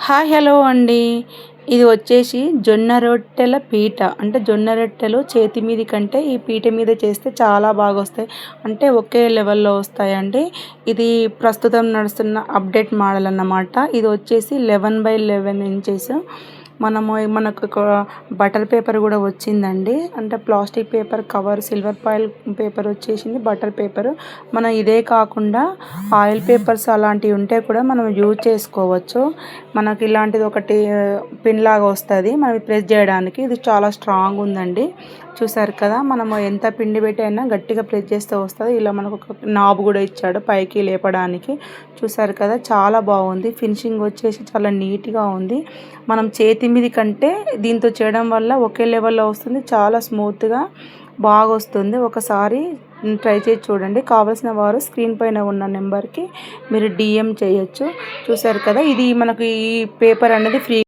Hi hello అండి. ఇది వచ్చేసి జొన్న రొట్టెల పీట. అంటే జొన్న రొట్టెలు చేతి మీది కంటే ఈ పీట మీద చేస్తే చాలా బాగా వస్తాయి. అంటే ఒకే లెవెల్లో వస్తాయండి. ఇది ప్రస్తుతం నడుస్తున్న అప్డేట్ మోడల్ అన్నమాట. ఇది వచ్చేసి 11/11 ఇంచెస్. మనకు ఒక బటర్ పేపర్ కూడా వచ్చిందండి. అంటే plastic paper cover, silver foil paper వచ్చేసింది, బటర్ పేపర్. మనం ఇదే కాకుండా ఆయిల్ పేపర్స్ అలాంటివి ఉంటే కూడా మనం యూజ్ చేసుకోవచ్చు. మనకి ఇలాంటిది ఒకటి పిన్ లాగా వస్తుంది మనం ప్రెస్ చేయడానికి. ఇది చాలా స్ట్రాంగ్ ఉందండి. చూసారు కదా, మనము ఎంత పిండి పెట్టి అయినా గట్టిగా ప్రెస్ చేస్తే వస్తుంది. ఇలా మనకు ఒక నాబ్ కూడా ఇచ్చాడు పైకి లేపడానికి. చూసారు కదా, చాలా బాగుంది. ఫినిషింగ్ వచ్చేసి చాలా నీట్గా ఉంది. మనం చేతి మీది కంటే దీంతో చేయడం వల్ల ఒకే లెవెల్లో వస్తుంది. చాలా స్మూత్గా బాగా వస్తుంది. ఒకసారి ట్రై చేసి చూడండి. కావాల్సిన వారు స్క్రీన్ పైన ఉన్న నెంబర్కి మీరు డిఎం చేయొచ్చు. చూసారు కదా, ఇది మనకు ఈ పేపర్ అనేది ఫ్రీ